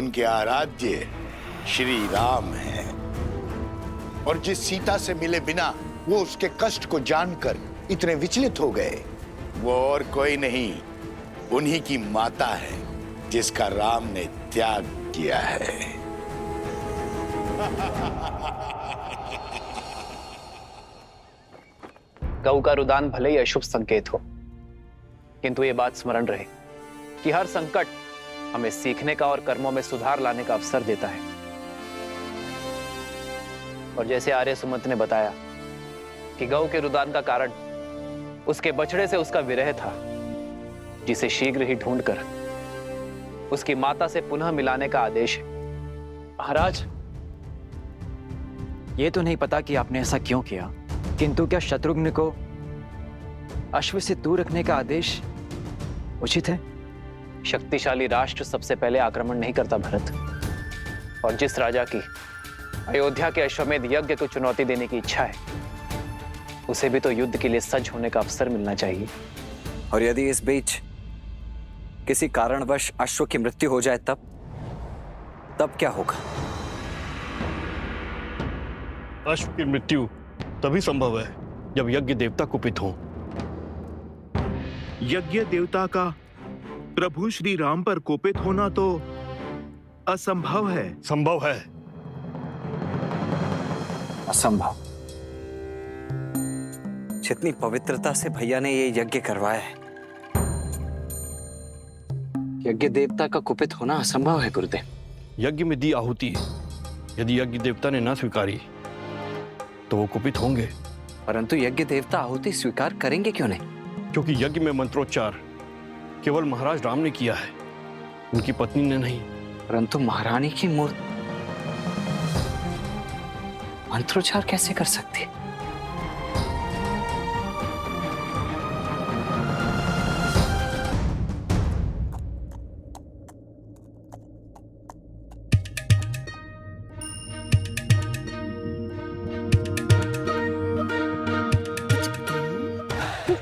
उनके आराध्य श्री राम हैं। और जिस सीता से मिले बिना वो उसके कष्ट को जानकर इतने विचलित हो गए, वो और कोई नहीं, उन्हीं की माता है जिसका राम ने त्याग किया है। गऊ का रुदान भले ही अशुभ संकेत हो, किंतु ये बात स्मरण रहे कि हर संकट हमें सीखने का और कर्मों में सुधार लाने का अवसर देता है। और जैसे आर्य सुमंत ने बताया कि गऊ के रुदान का कारण उसके बछड़े से उसका विरह था, जिसे शीघ्र ही ढूंढकर उसकी माता से पुनः मिलाने का आदेश है। महाराज, ये तो नहीं पता कि आपने ऐसा क्यों किया, किंतु क्या शत्रुघ्न को अश्व से दूर रखने का आदेश उचित है? शक्तिशाली राष्ट्र सबसे पहले आक्रमण नहीं करता भरत, और जिस राजा की अयोध्या के अश्वमेध यज्ञ को चुनौती देने की इच्छा है, उसे भी तो युद्ध के लिए सज्ज होने का अवसर मिलना चाहिए। और यदि इस बीच किसी कारणवश अश्व की मृत्यु हो जाए तब क्या होगा? अश्व की मृत्यु तभी संभव है जब यज्ञ देवता कुपित हो। यज्ञ देवता का प्रभु श्री राम पर कोपित होना तो असंभव है। संभव है। असंभव? जितनी पवित्रता से भैया ने ये यज्ञ करवाया है, यज्ञ देवता का कुपित होना असंभव है गुरुदेव। यज्ञ में दी आहुति यदि यज्ञ देवता ने ना स्वीकारी तो वो कुपित होंगे। परंतु यज्ञ देवता आहुति स्वीकार करेंगे क्यों नहीं? क्योंकि यज्ञ में मंत्रोच्चार केवल महाराज राम ने किया है, उनकी पत्नी ने नहीं। परंतु महारानी की मूर्ति मंत्रोच्चार कैसे कर सकती है?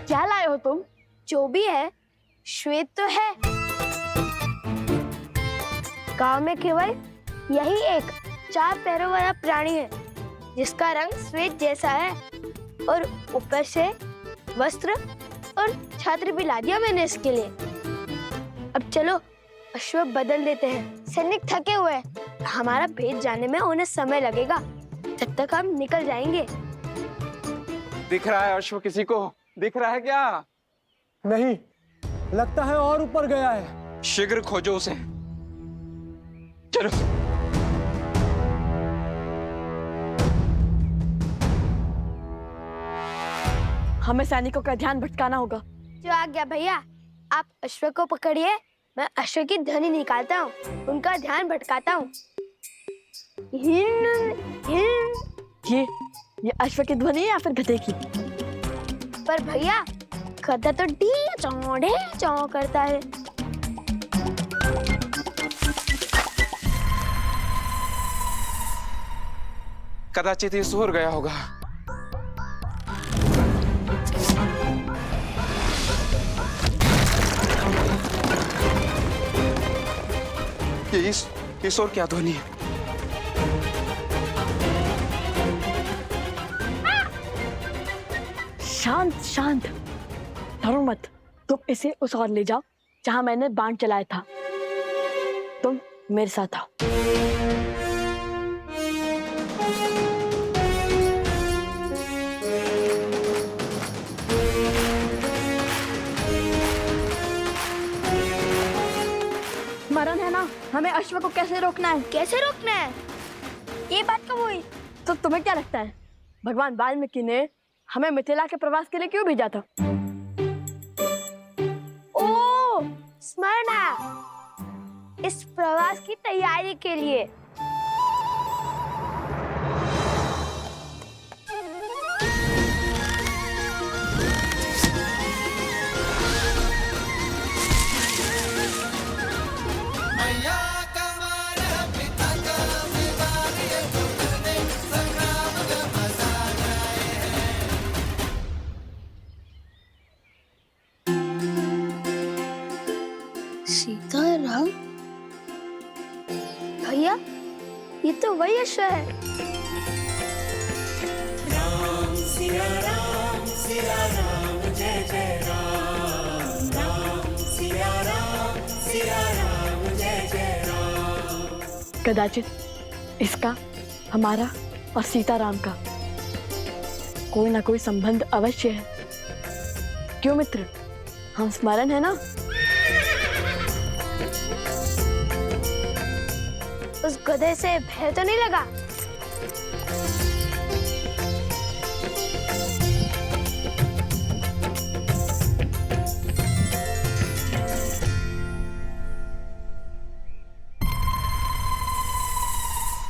क्या लाए हो तुम? जो भी है श्वेत तो है। गांव में केवल यही एक 4 पैरों वाला प्राणी है जिसका रंग श्वेत जैसा है, और ऊपर से वस्त्र और छात्र भी ला दिया मैंने इसके लिए। अब चलो अश्व बदल देते हैं। सैनिक थके हुए हैं, हमारा भेद जाने में उन्हें समय लगेगा, जब तक हम निकल जाएंगे। दिख रहा है अश्व किसी को? दिख रहा है क्या? नहीं, लगता है और ऊपर गया है। शीघ्र खोजो उसे। चलो। हमें सैनिकों का ध्यान भटकाना होगा। जो आ गया भैया, आप अश्व को पकड़िए, मैं अश्व की ध्वनि निकालता हूँ, उनका ध्यान भटकाता हूँ। ये अश्व की ध्वनि है या फिर गधे की? पर भैया गधा तो डी चौ करता है। कदाचित ये सोर गया होगा। ये सोर क्या ध्वनि है? शांत शांत, डरो मत। तुम इसे उस ओर ले जाओ जहां मैंने बाण चलाया था। तुम मेरे साथ आओ। मरण है ना, हमें अश्व को कैसे रोकना है? कैसे रोकना है? ये बात कब हुई? तो तुम्हें क्या लगता है भगवान वाल्मीकि ने हमें मिथिला के प्रवास के लिए क्यों भेजा था? ओ, स्मरण आया, इस प्रवास की तैयारी के लिए। सीताराम भैया, ये तो वही अश्व है। कदाचित इसका, हमारा और सीताराम का कोई ना कोई संबंध अवश्य है। क्यों मित्र, हम स्मरण है ना? उस गधे से भय तो नहीं लगा?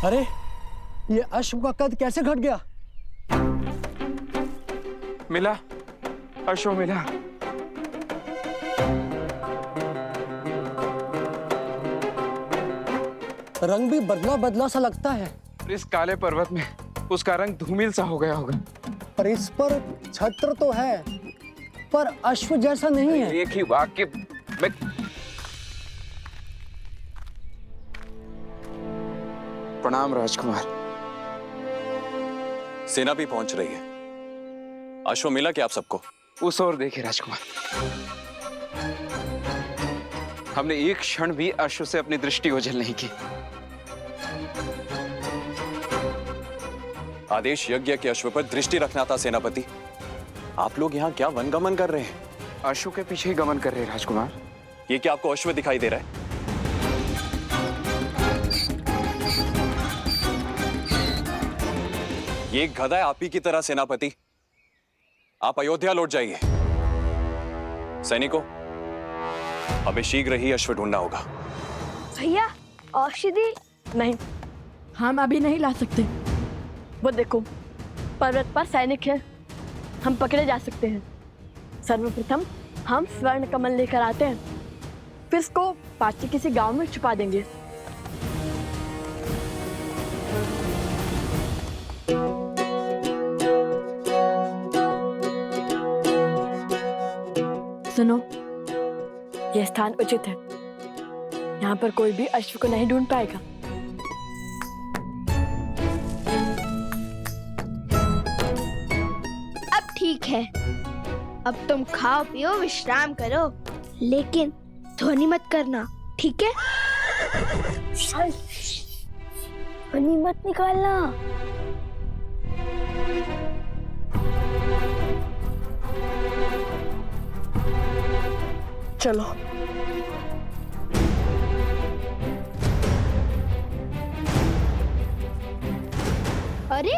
अरे, ये अश्व का कद कैसे घट गया? मिला, अश्व मिला। रंग भी बदला बदला सा लगता है। इस काले पर्वत में उसका रंग धूमिल सा हो गया होगा। पर इस पर छत्र तो है, पर अश्व जैसा नहीं है। एक ही वाक्य में प्रणाम राजकुमार। सेना भी पहुंच रही है। अश्व मिला क्या आप सबको? उस ओर देखिए राजकुमार, हमने एक क्षण भी अश्व से अपनी दृष्टि ओझल नहीं की। आदेश यज्ञ के अश्व पर दृष्टि रखना था सेनापति। आप लोग यहाँ क्या वनगमन कर रहे हैं? अश्व के पीछे ही गमन कर रहे हैं राजकुमार। ये क्या आपको अश्व दिखाई दे रहा है? ये एक गधा है आप ही की तरह सेनापति। आप अयोध्या लौट जाइए। सैनिकों, हमें शीघ्र ही अश्व ढूंढना होगा। भैया, औषधि? नहीं, हम अभी नहीं ला सकते। वो देखो, पर्वत पर सैनिक है, हम पकड़े जा सकते हैं। सर्वप्रथम हम स्वर्ण कमल लेकर आते हैं, फिर इसको पास के किसी गांव में छुपा देंगे। सुनो, यह स्थान उचित है। यहाँ पर कोई भी अश्व को नहीं ढूंढ पाएगा। अब ठीक है, अब तुम खाओ पियो विश्राम करो, लेकिन ध्वनि मत करना, ठीक है? ध्वनि मत निकालना। चलो। अरे,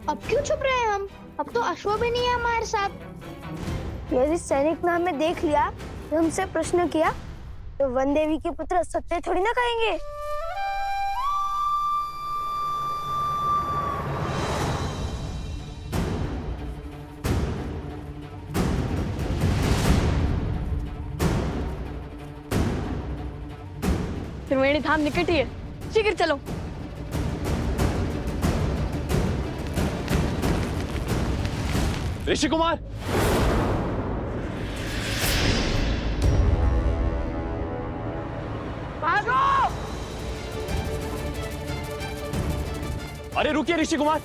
अब क्यों छुप रहे हैं हम? अब तो अश्व भी नहीं है हमारे साथ। यदि सैनिक ने हमें देख लिया, तो हमसे प्रश्न किया, तो वन देवी के पुत्र सत्य थोड़ी ना कहेंगे। त्रिवेणी धाम निकट ही है, शीघ्र चलो। ऋषि कुमार, भागो! अरे रुकिए ऋषि कुमार।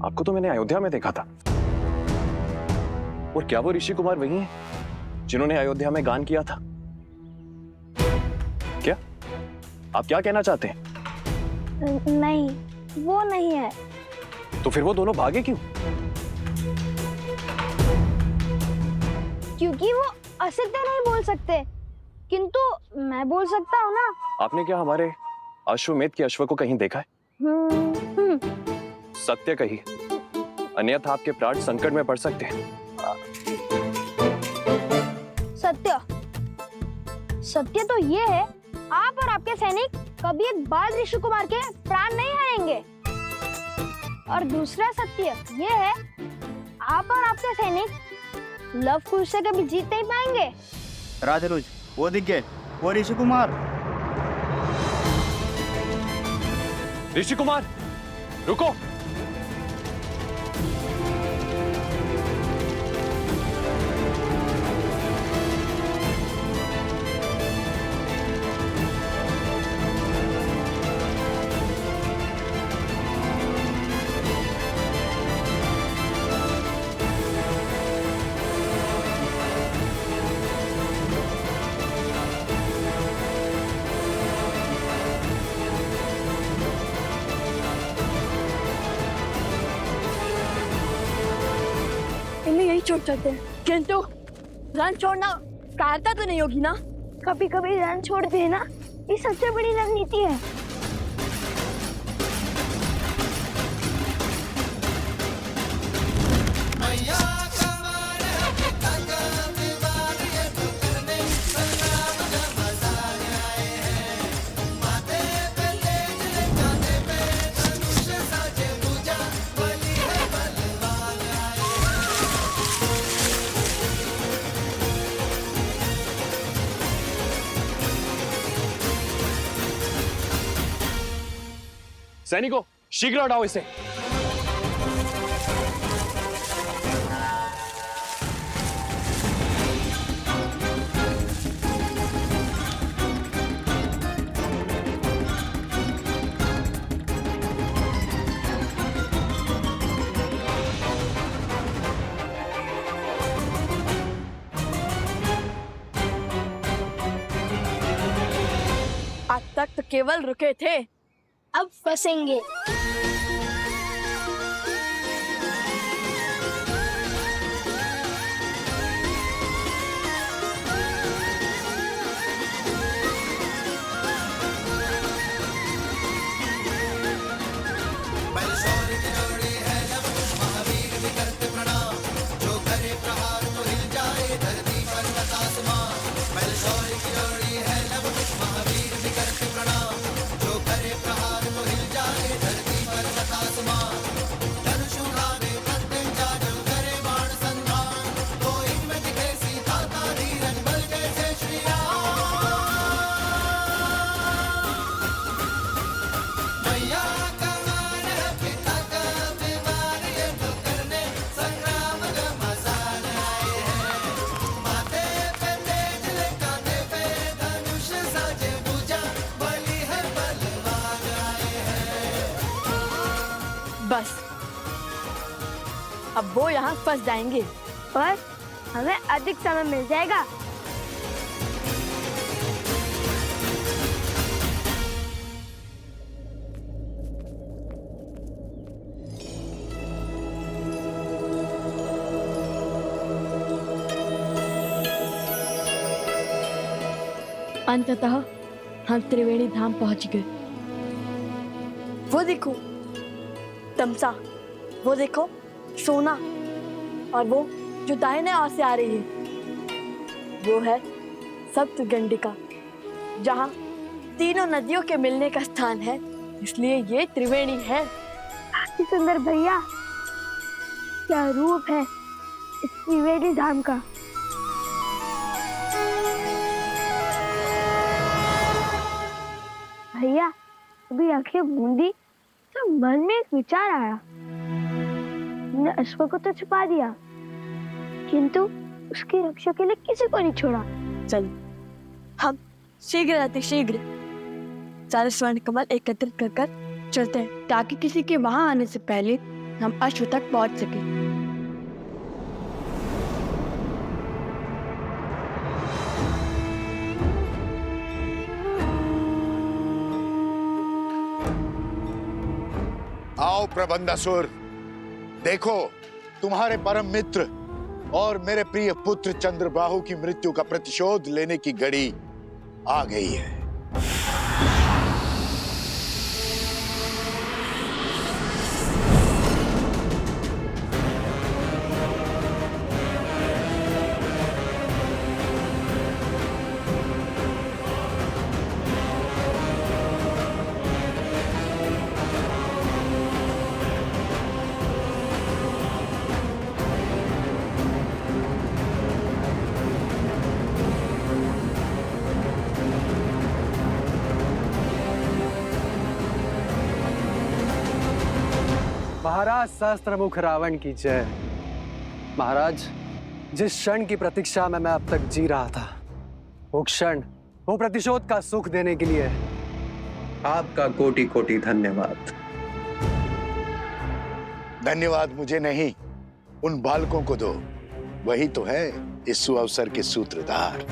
आपको तो मैंने अयोध्या में देखा था। और क्या वो ऋषि कुमार वही हैं जिन्होंने अयोध्या में गान किया था? क्या आप क्या कहना चाहते हैं? नहीं, वो नहीं है। तो फिर वो दोनों भागे क्यों? क्योंकि वो असत्य नहीं बोल सकते, किंतु मैं बोल सकता हूँ ना। आपने क्या हमारे अश्वमेध के अश्व को कहीं देखा है? सत्य कही, अन्यथा आपके प्राण संकट में पड़ सकते हैं। सत्य सत्य तो ये है, आप और आपके सैनिक कभी एक बाल ऋषि कुमार के प्राण नहीं हारेंगे। और दूसरा सत्य ये है, आप और आपके सैनिक लव कुश से कभी जीत नहीं पाएंगे। राजरुज, वो दिख गए, वो ऋषि कुमार। ऋषि कुमार, रुको। इन्हें यही छोड़ सकते हैं, किंतु रन छोड़ना कायरता तो नहीं होगी ना? कभी कभी रन छोड़ देना ये सबसे बड़ी रणनीति है। सैनिकों, शीघ्र हटाओ इसे। आज तक तो केवल रुके थे, अब फंसेंगे। बस अब वो यहाँ फंस जाएंगे, पर हमें अधिक समय मिल जाएगा। अंततः हम त्रिवेणी धाम पहुंच गए। वो देखो तमसा, वो देखो सोना, और वो जो दाहिने ओर से आ रही है वो है सप्तगंडिका, जहाँ तीनों नदियों के मिलने का स्थान है, इसलिए ये त्रिवेणी है। सुंदर भैया, क्या रूप है इस त्रिवेणी धाम का। भैया अभी आंखें मूंदी तो मन में एक विचार आया। हमने अश्व को तो छुपा दिया, किंतु उसकी रक्षा के लिए किसी को नहीं छोड़ा। चल हम शीघ्र अतिशीघ्र सारे स्वर्ण कमल एकत्रित कर चलते हैं, ताकि किसी के वहां आने से पहले हम अश्व तक पहुंच सके। आओ प्रबंधासुर, देखो तुम्हारे परम मित्र और मेरे प्रिय पुत्र चंद्रबाहु की मृत्यु का प्रतिशोध लेने की घड़ी आ गई है। महाराज सहस्त्रमुख रावण की जय। महाराज, जिस क्षण की प्रतीक्षा में मैं अब तक जी रहा था, वो क्षण, वो प्रतिशोध का सुख देने के लिए आपका कोटि कोटि धन्यवाद। धन्यवाद मुझे नहीं, उन बालकों को दो। वही तो है इस सुअवसर के सूत्रधार।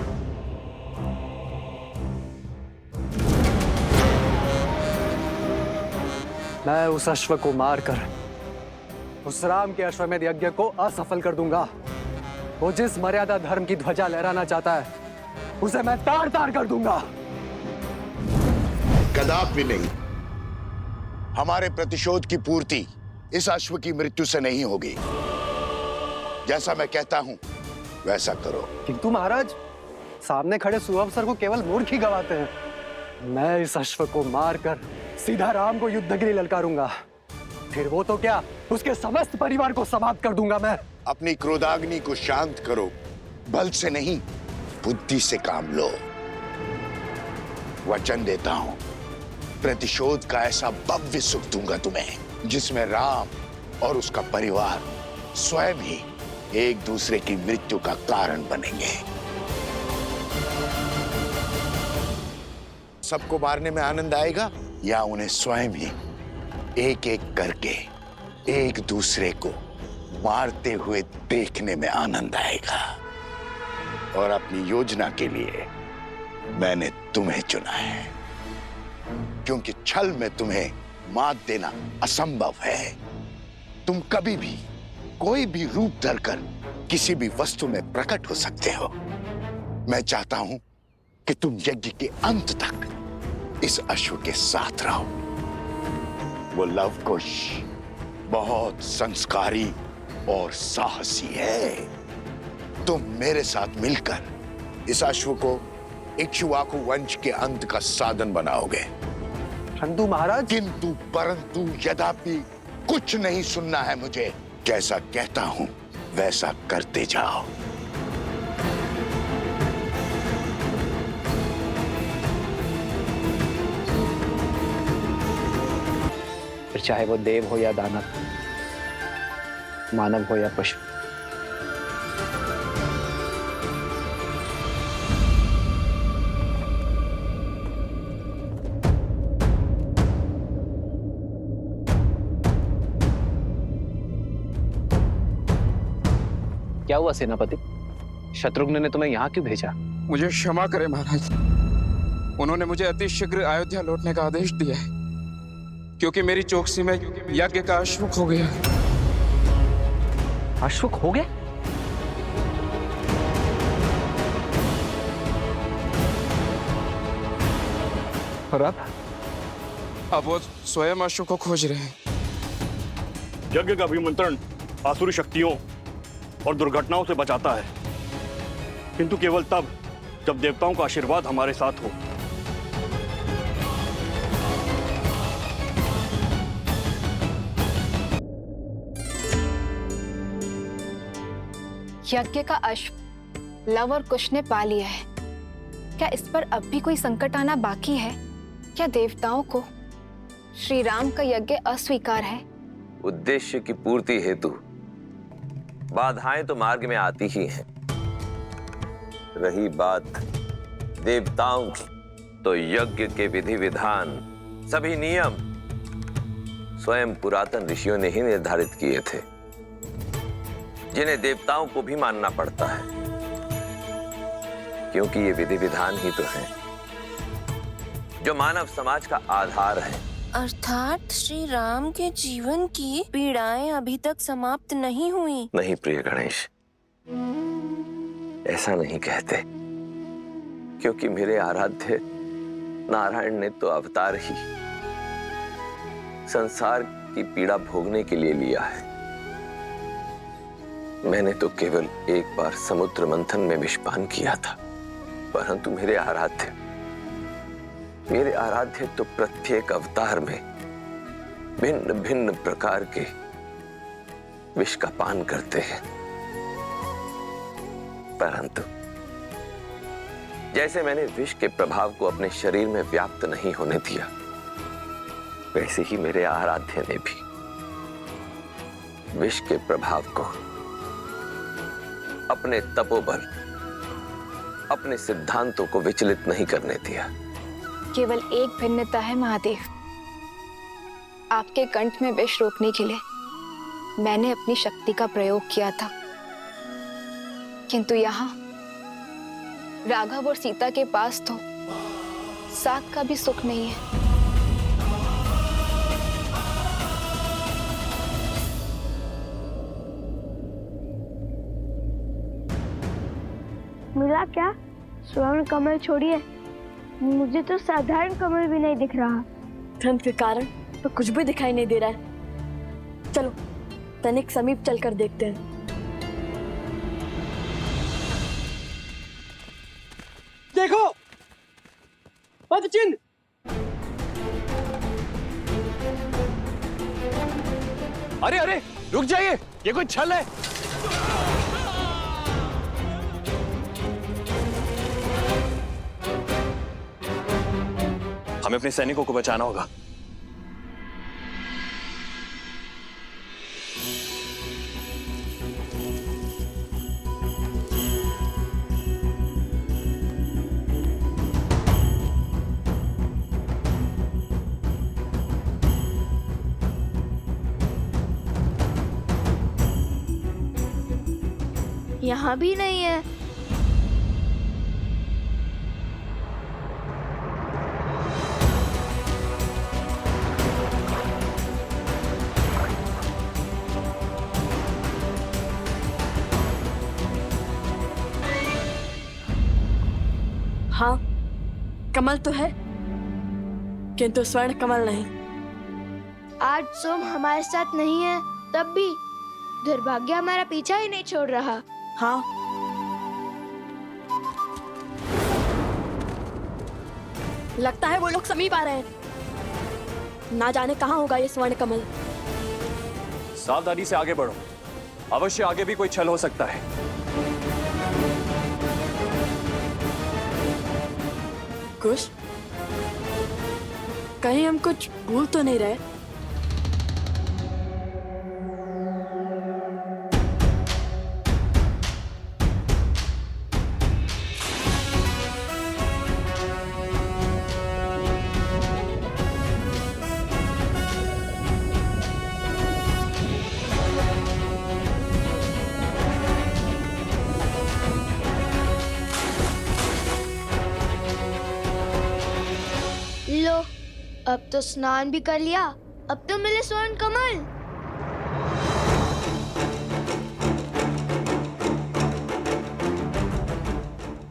मैं उस अश्व को मारकर उस राम के अश्वमेध यज्ञ को असफल कर दूंगा। वो जिस मर्यादा धर्म की ध्वजा लहराना चाहता है, उसे मैं ताड़ ताड़ कर दूंगा। कदापि नहीं। हमारे प्रतिशोध की पूर्ति इस अश्व की मृत्यु से नहीं होगी। जैसा मैं कहता हूं वैसा करो। किंतु महाराज, सामने खड़े सुअवसर को केवल मूर्ख ही गवाते हैं। मैं इस अश्व को मारकर सीधा राम को युद्ध के लिए ललकारूंगा। फिर वो तो क्या, उसके समस्त परिवार को समाप्त कर दूंगा मैं। अपनी क्रोधाग्नि को शांत करो। बल से नहीं, बुद्धि से काम लो। वचन देता हूं, प्रतिशोध का ऐसा भव्य सुख दूंगा तुम्हें, जिसमें राम और उसका परिवार स्वयं ही एक दूसरे की मृत्यु का कारण बनेंगे। सबको मारने में आनंद आएगा या उन्हें स्वयं ही एक एक करके एक दूसरे को मारते हुए देखने में आनंद आएगा? और अपनी योजना के लिए मैंने तुम्हें चुना है, क्योंकि छल में तुम्हें मात देना असंभव है। तुम कभी भी कोई भी रूप धरकर किसी भी वस्तु में प्रकट हो सकते हो। मैं चाहता हूं कि तुम यज्ञ के अंत तक इस अश्व के साथ रहो। वो लवकुश बहुत संस्कारी और साहसी है। तुम मेरे साथ मिलकर इस अश्व को इक्ष्वाकु वंश के अंत का साधन बनाओगे। परंतु महाराज, किंतु परंतु यद्यपि कुछ नहीं सुनना है मुझे। जैसा कहता हूं वैसा करते जाओ। फिर चाहे वो देव हो या दानव, मानव हो या पशु। क्या हुआ सेनापति? शत्रुघ्न ने तुम्हें यहाँ क्यों भेजा? मुझे क्षमा करें महाराज, उन्होंने मुझे अति शीघ्र अयोध्या लौटने का आदेश दिया है, क्योंकि मेरी चौकसी में यज्ञ का अश्वक हो गया। अश्वक हो गया? और अब वो स्वयं अश्व को खोज रहे हैं। यज्ञ का अभिमंत्रण आसुरी शक्तियों और दुर्घटनाओं से बचाता है, किंतु केवल तब जब देवताओं का आशीर्वाद हमारे साथ हो। यज्ञ का अश्व लव और कुश ने पा लिया है। क्या इस पर अब भी कोई संकट आना बाकी है? क्या देवताओं को श्री राम का यज्ञ अस्वीकार है? उद्देश्य की पूर्ति हेतु बाधाएं तो मार्ग में आती ही हैं। रही बात देवताओं की, तो यज्ञ के विधि विधान, सभी नियम स्वयं पुरातन ऋषियों ने ही निर्धारित किए थे, जिन्हें देवताओं को भी मानना पड़ता है, क्योंकि ये विधि विधान ही तो है जो मानव समाज का आधार है। अर्थात श्री राम के जीवन की पीड़ाएं अभी तक समाप्त नहीं हुई। नहीं प्रिय गणेश, ऐसा नहीं कहते, क्योंकि मेरे आराध्य नारायण ने तो अवतार ही संसार की पीड़ा भोगने के लिए लिया है। मैंने तो केवल एक बार समुद्र मंथन में विषपान किया था, परंतु मेरे आराध्य तो प्रत्येक अवतार में भिन्न भिन्न प्रकार के विष का पान करते हैं। परंतु जैसे मैंने विष के प्रभाव को अपने शरीर में व्याप्त नहीं होने दिया, वैसे ही मेरे आराध्य ने भी विष के प्रभाव को अपने तपोबल, अपने सिद्धांतों को विचलित नहीं करने दिया। केवल एक भिन्नता है महादेव, आपके कंठ में विष रोकने के लिए मैंने अपनी शक्ति का प्रयोग किया था, किंतु यहाँ राघव और सीता के पास तो साथ का भी सुख नहीं है। मिला क्या? स्वर्ण कमल छोड़िए, मुझे तो साधारण कमल भी नहीं दिख रहा। ठंड के कारण तो कुछ भी दिखाई नहीं दे रहा है। चलो तनिक समीप चलकर देखते हैं। देखो पदचिन्ह। अरे अरे रुक जाइए, ये कोई छल है। हमें अपने सैनिकों को बचाना होगा। यहाँ भी नहीं है। हाँ, कमल तो है, किंतु स्वर्ण कमल नहीं। आज सोम हमारे साथ नहीं है, तब भी दुर्भाग्य हमारा पीछा ही नहीं छोड़ रहा। हाँ, लगता है वो लोग समीप आ रहे हैं। ना जाने कहाँ होगा ये स्वर्ण कमल। सावधानी से आगे बढ़ो, अवश्य आगे भी कोई छल हो सकता है। कुछ कहीं हम कुछ भूल तो नहीं रहे? लो, अब तो स्नान भी कर लिया, अब तो मिले स्वर्ण कमल।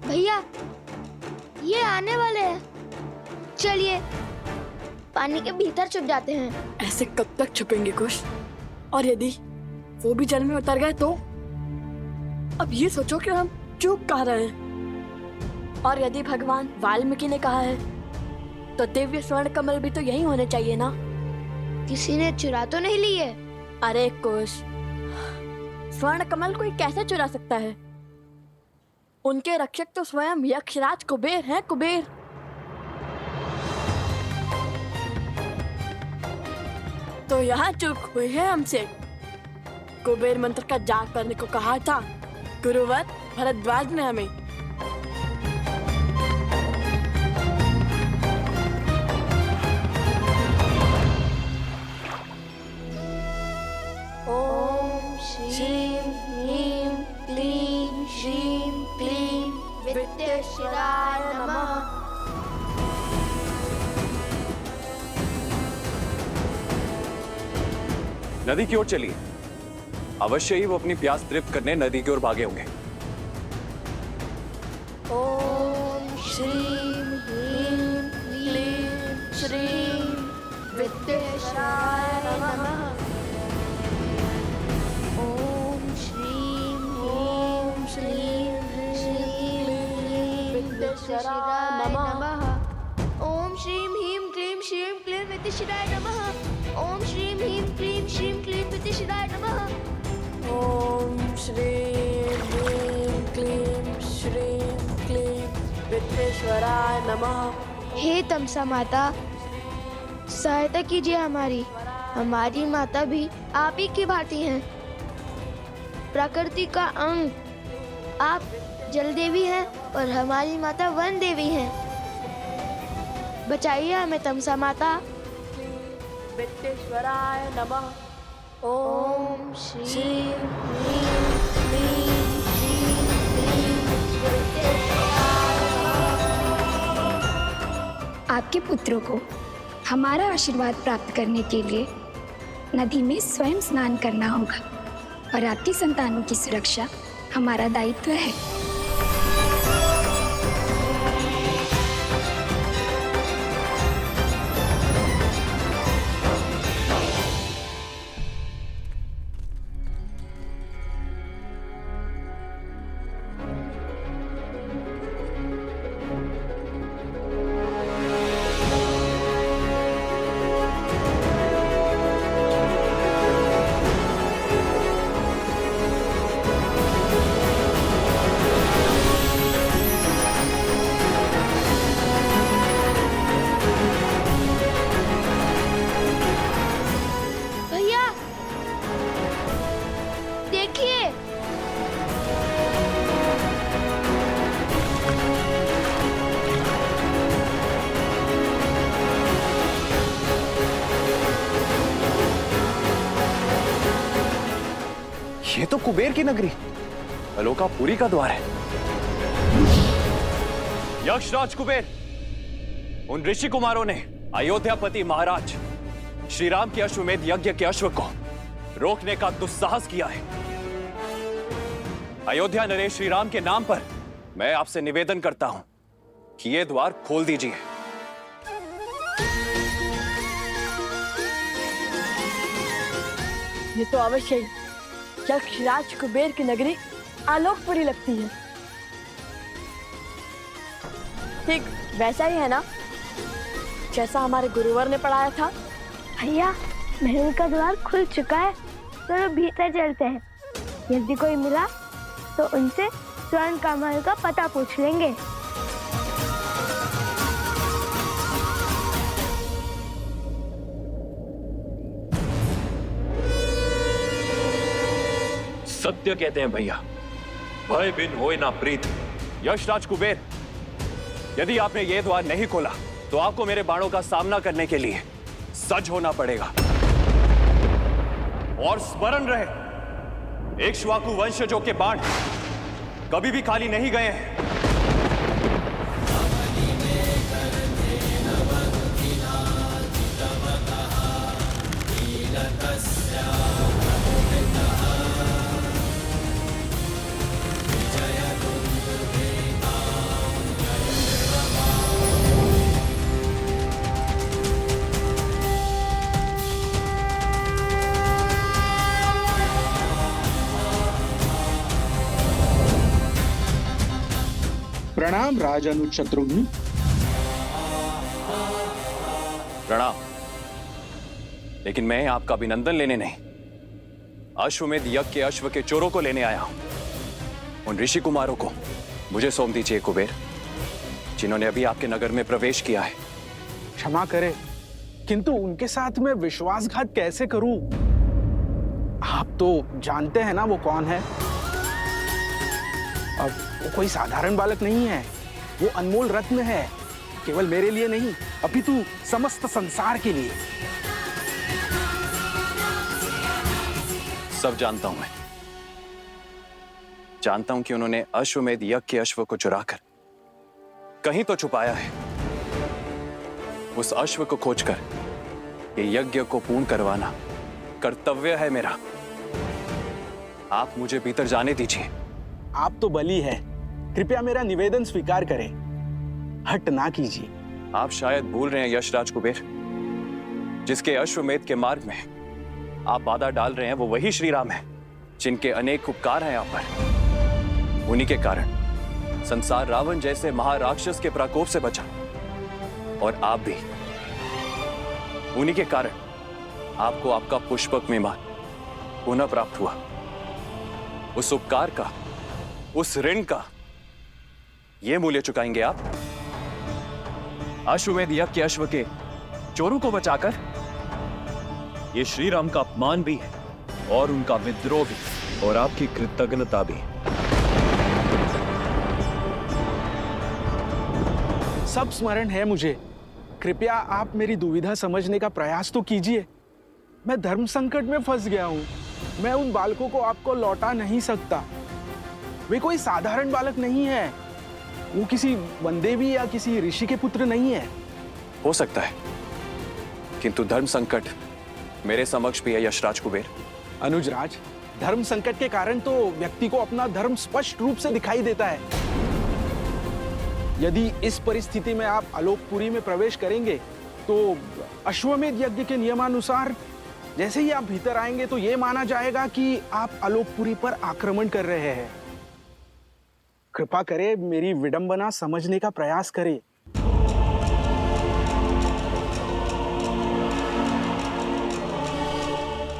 भैया, ये आने वाले हैं। चलिए पानी के भीतर छुप जाते हैं। ऐसे कब तक छुपेंगे कुश? और यदि वो भी जल में उतर गए तो? अब ये सोचो कि हम चूक कहाँ रहे हैं। और यदि भगवान वाल्मीकि ने कहा है तो दिव्य स्वर्ण कमल भी तो यही होने चाहिए ना? किसी ने चुरा तो नहीं लिए? अरे कुश, स्वर्ण कमल कोई कैसे चुरा सकता है? उनके रक्षक तो स्वयं यक्षराज कुबेर हैं, कुबेर। तो यहाँ चूक हुई है हमसे। कुबेर मंत्र का जाप करने को कहा था गुरुवर भरद्वाज ने हमें। ओम श्रीं ह्रीं क्लीं श्रीं क्लीं विद्येश्वराय नमः। नदी की ओर चलिए, अवश्य ही वो अपनी प्यास तृप्त करने नदी की ओर भागे होंगे। ओम श्रीं ह्रीं क्लीं श्रीं विद्येश्वराय नमः। ओम श्रीं ह्रीं क्लीं विद्येश्वराय नमः। ओम श्रीं ह्रीं क्लीं श्रीं क्लीं विद्येश्वराय नमः। ओम श्रीं ह्रीं क्लीं श्रीं क्लीं विद्येश्वराय नमः। ओम श्रीं ह्रीं क्लीं श्रीं क्लीं विद्येश्वराय नमः। हे तमसा माता, सहायता कीजिए हमारी। हमारी माता भी आप ही की भांति हैं, प्रकृति का अंग। आप जल देवी हैं और हमारी माता वन देवी हैं। बचाइए हमें तमसा माता। वित्तेश्वराय नमः। ओम श्री ह्रीं क्लीं श्रीं क्लीं वित्तेश्वराय नमः। आपके पुत्रों को हमारा आशीर्वाद प्राप्त करने के लिए नदी में स्वयं स्नान करना होगा और आपकी संतानों की सुरक्षा हमारा दायित्व है। ये तो कुबेर की नगरी, अलोकापुरी का द्वार है। यक्षराज कुबेर, उन ऋषि कुमारों ने अयोध्यापति महाराज श्री राम के अश्वमेध यज्ञ के अश्व को रोकने का दुस्साहस किया है। अयोध्या नरेश श्री राम के नाम पर मैं आपसे निवेदन करता हूं कि ये द्वार खोल दीजिए। ये तो अवश्य ही यक्षराज कुबेर की नगरी आलोकपुरी लगती है। ठीक वैसा ही है ना, जैसा हमारे गुरुवर ने पढ़ाया था। भैया, महल का द्वार खुल चुका है, चलो भीतर चलते हैं। यदि कोई मिला तो उनसे स्वर्ण का महल का पता पूछ लेंगे। सत्य कहते हैं भैया, भय बिन होए ना प्रीत। यक्षराज कुबेर, यदि आपने ये द्वार नहीं खोला तो आपको मेरे बाणों का सामना करने के लिए सज्ज होना पड़ेगा। और स्मरण रहे, इक्ष्वाकु वंशजों के बाण कभी भी खाली नहीं गए हैं। प्रणाम राजानुज शत्रुघ्न। प्रणाम। लेकिन मैं आपका अभिनंदन लेने नहीं, अश्वमेध यज्ञ के अश्व के चोरों को लेने आया हूं। उन ऋषि कुमारों को मुझे सौंप दीजिए कुबेर, जिन्होंने अभी आपके नगर में प्रवेश किया है। क्षमा करें, किंतु उनके साथ मैं विश्वासघात कैसे करूं? आप तो जानते हैं ना वो कौन है। और वो कोई साधारण बालक नहीं है, वो अनमोल रत्न है, केवल मेरे लिए नहीं अपितु समस्त संसार के लिए। सब जानता हूं मैं, जानता हूं कि उन्होंने अश्वमेध यज्ञ के अश्व को चुराकर कहीं तो छुपाया है। उस अश्व को खोजकर ये यज्ञ को पूर्ण करवाना कर्तव्य है मेरा। आप मुझे भीतर जाने दीजिए। आप तो बली है, कृपया मेरा निवेदन स्वीकार करें, हट ना कीजिए। आप शायद भूल रहे हैं यशराज कुबेर, जिसके अश्वमेध के मार्ग में आप बाधा डाल रहे हैं वो वही श्री राम है, जिनके अनेक उपकार हैं आप पर। उन्हीं के कारण संसार रावण जैसे महाराक्षस के प्रकोप से बचा, और आप भी। उन्हीं के कारण आपको आपका पुष्पक विमान पुनः प्राप्त हुआ। उस उपकार का, उस ऋण का ये मूल्य चुकाएंगे आप? अश्वमेध यज्ञ के अश्व के चोरों को बचाकर ये श्री राम का अपमान भी है। और उनका विद्रोह भी, और आपकी कृतज्ञता भी। सब स्मरण है मुझे। कृपया आप मेरी दुविधा समझने का प्रयास तो कीजिए। मैं धर्म संकट में फंस गया हूँ। मैं उन बालकों को आपको लौटा नहीं सकता। वे कोई साधारण बालक नहीं है। वो किसी वनदेवी या किसी ऋषि के पुत्र नहीं है। हो सकता है, किंतु धर्म संकट मेरे समक्ष भी है यशराज कुबेर। अनुजराज, धर्म संकट के कारण तो व्यक्ति को अपना धर्म स्पष्ट रूप से दिखाई देता है। यदि इस परिस्थिति में आप आलोकपुरी में प्रवेश करेंगे तो अश्वमेध यज्ञ के नियमानुसार जैसे ही आप भीतर आएंगे तो यह माना जाएगा कि आप आलोकपुरी पर आक्रमण कर रहे हैं। कृपा करें, मेरी विडंबना समझने का प्रयास करें।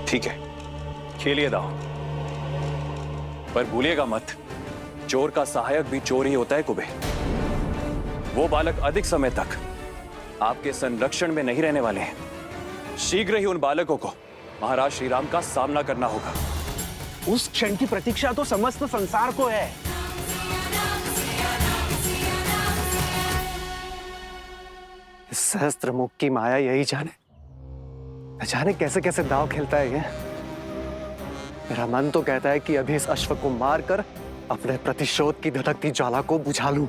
ठीक है, खेलिए दाव, पर भूलिएगा मत, चोर का सहायक भी चोर ही होता है कुबेर। वो बालक अधिक समय तक आपके संरक्षण में नहीं रहने वाले हैं। शीघ्र ही उन बालकों को महाराज श्री राम का सामना करना होगा। उस क्षण की प्रतीक्षा तो समस्त संसार को है। इस सहस्त्र मुख की माया यही जाने, न जाने कैसे कैसे दांव खेलता है ये। मेरा मन तो कहता है कि अभी इस अश्व को मारकर अपने प्रतिशोध की धधकती ज्वाला को बुझा लूं।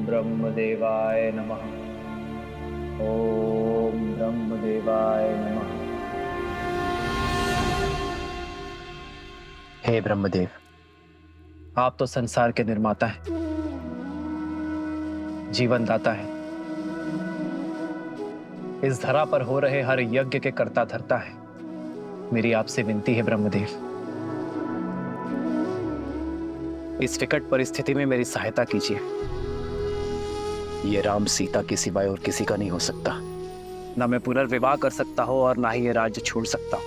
ब्रह्मदेवाय नमः। ओम ब्रह्मदेवाय नमः। हे ब्रह्मदेव, आप तो संसार के निर्माता हैं, जीवन दाता है। इस धरा पर हो रहे हर यज्ञ के कर्ता धर्ता है। मेरी आपसे विनती है ब्रह्मदेव, इस विकट परिस्थिति में मेरी सहायता कीजिए। ये राम सीता के सिवाय और किसी का नहीं हो सकता। ना मैं पुनर्विवाह कर सकता हूं और ना ही ये राज्य छोड़ सकता हूं।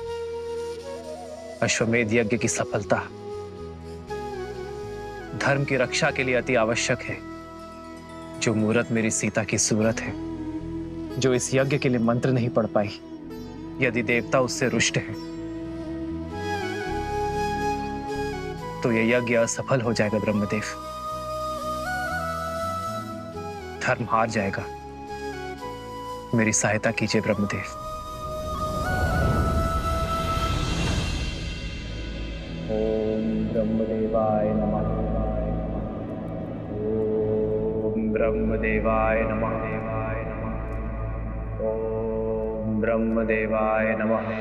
अश्वमेध यज्ञ की सफलता धर्म की रक्षा के लिए अति आवश्यक है। जो मूरत मेरी सीता की सूरत है, जो इस यज्ञ के लिए मंत्र नहीं पढ़ पाई, यदि देवता उससे रुष्ट है तो यह यज्ञ असफल हो जाएगा ब्रह्मदेव। धर्म हार जाएगा। मेरी सहायता कीजिए ब्रह्मदेव। ओम ब्रह्मदेवाय नमः। ओम ब्रह्मदेवाय नमः। ओम ब्रह्मदेवाय नमः।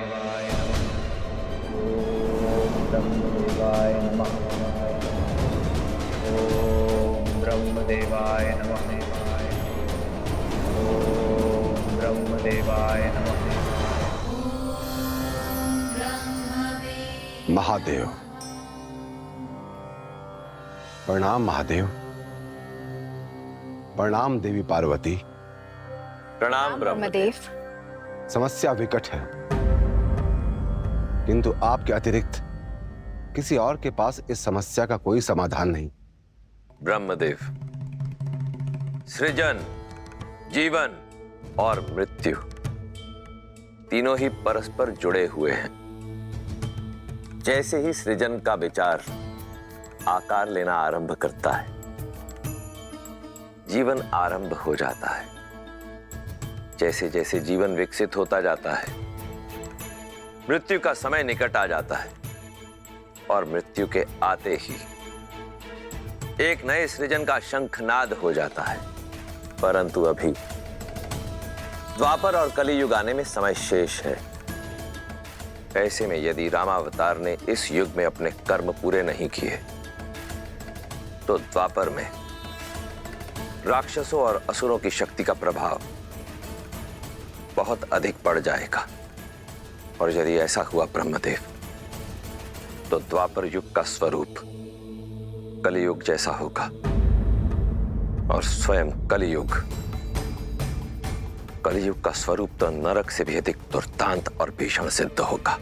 ओम ब्रह्मदेवाय नमः। ओम ब्रह्मदेवाय नमः। ब्रह्मदेवाय नमः। महादेव, प्रणाम महादेव। प्रणाम देवी पार्वती। प्रणाम ब्रह्मदेव। समस्या विकट है, किंतु आपके अतिरिक्त किसी और के पास इस समस्या का कोई समाधान नहीं। ब्रह्मदेव, सृजन, जीवन और मृत्यु तीनों ही परस्पर जुड़े हुए हैं। जैसे ही सृजन का विचार आकार लेना आरंभ करता है, जीवन आरंभ हो जाता है। जैसे जैसे जीवन विकसित होता जाता है, मृत्यु का समय निकट आ जाता है और मृत्यु के आते ही एक नए सृजन का शंखनाद हो जाता है। परंतु अभी द्वापर और कलियुग आने में समय शेष है। ऐसे में यदि रामावतार ने इस युग में अपने कर्म पूरे नहीं किए तो द्वापर में राक्षसों और असुरों की शक्ति का प्रभाव बहुत अधिक बढ़ जाएगा। और यदि ऐसा हुआ ब्रह्मदेव, तो द्वापर युग का स्वरूप कलियुग जैसा होगा और स्वयं कलियुग का स्वरूप तो नरक से भी अधिक दुर्दांत और भीषण सिद्ध होगा।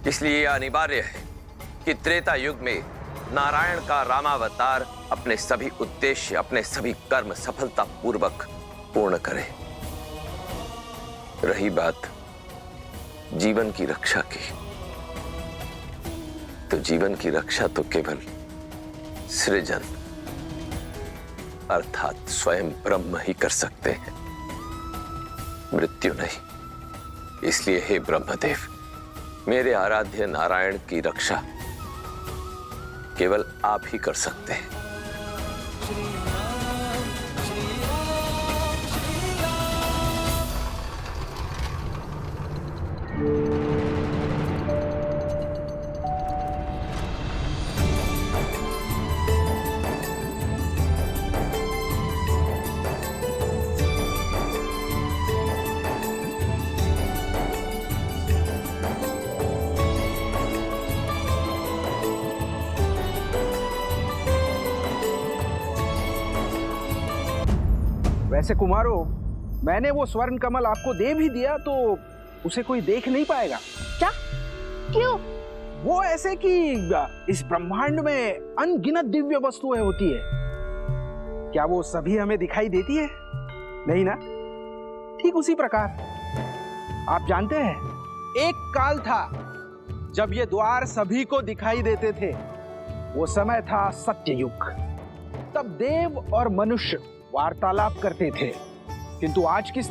इसलिए यह अनिवार्य है कि त्रेता युग में नारायण का रामावतार अपने सभी उद्देश्य, अपने सभी कर्म सफलतापूर्वक पूर्ण करे। रही बात जीवन की रक्षा की, तो जीवन की रक्षा तो केवल सृजन अर्थात स्वयं ब्रह्म ही कर सकते हैं, मृत्यु नहीं। इसलिए हे ब्रह्मदेव, मेरे आराध्य नारायण की रक्षा केवल आप ही कर सकते हैं। वैसे कुमारो, मैंने वो स्वर्ण कमल आपको दे भी दिया तो उसे कोई देख नहीं पाएगा। क्या? क्यों? वो ऐसे कि इस ब्रह्मांड में अनगिनत दिव्य वस्तुएं होती है, क्या वो सभी हमें दिखाई देती है? नहीं ना? ठीक उसी प्रकार आप जानते हैं, एक काल था जब ये द्वार सभी को दिखाई देते थे। वो समय था सत्ययुग। तब देव और मनुष्य वार्तालाप करते थे, किंतु आज की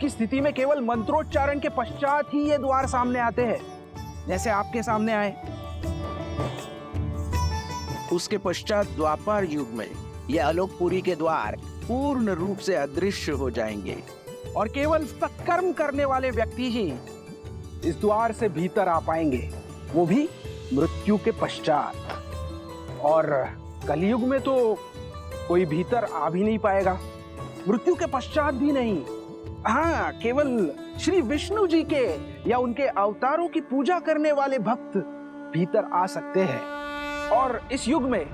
स्थिति में केवल मंत्रोच्चारण के पश्चात ही ये द्वार सामने आते हैं, जैसे आपके सामने आए। उसके पश्चात द्वापर युग में ये आलोकपुरी के द्वार पूर्ण रूप से अदृश्य हो जाएंगे और केवल सत्कर्म करने वाले व्यक्ति ही इस द्वार से भीतर आ पाएंगे, वो भी मृत्यु के पश्चात। और कलयुग में तो कोई भीतर आ भी नहीं पाएगा, मृत्यु के पश्चात भी नहीं। हाँ, केवल श्री विष्णु जी के या उनके अवतारों की पूजा करने वाले भक्त भीतर आ सकते हैं। और इस युग में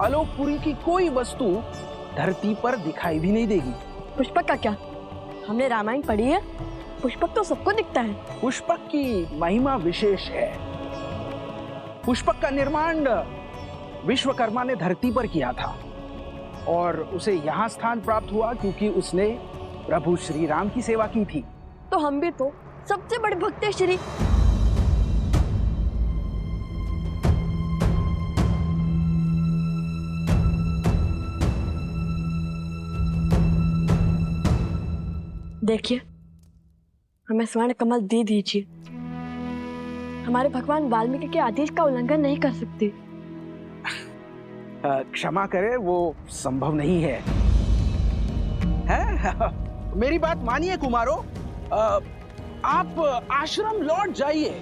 आलोकपुरी की कोई वस्तु धरती पर दिखाई भी नहीं देगी। पुष्पक का क्या? हमने रामायण पढ़ी है, पुष्पक तो सबको दिखता है। पुष्पक की महिमा विशेष है। पुष्पक का निर्माण विश्वकर्मा ने धरती पर किया था और उसे यहाँ स्थान प्राप्त हुआ क्योंकि उसने प्रभु श्री राम की सेवा की थी। तो हम भी तो सबसे बड़े भक्त हैं श्री। देखिए, हमें स्वर्ण कमल दे दीजिए। हमारे भगवान वाल्मीकि के आदेश का उल्लंघन नहीं कर सकते। क्षमा करें, वो संभव नहीं है। मेरी बात मानिए कुमारो, आप आश्रम लौट जाइए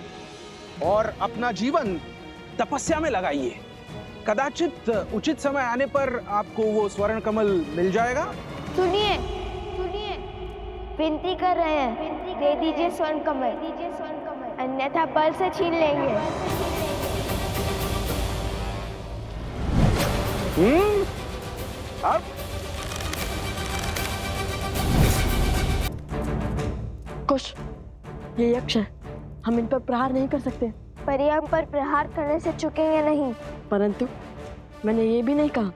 और अपना जीवन तपस्या में लगाइए। कदाचित उचित समय आने पर आपको वो स्वर्ण कमल मिल जाएगा। सुनिए, विनती कर रहे हैं, दे दीजिए स्वर्ण कमल, अन्यथा बल से छीन लेंगे। अब कुछ ये यक्ष है, हम इन पर प्रहार नहीं कर सकते। पर हम पर प्रहार करने से चुकेंगे नहीं। परंतु मैंने ये भी नहीं कहा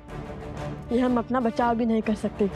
कि हम अपना बचाव भी नहीं कर सकते।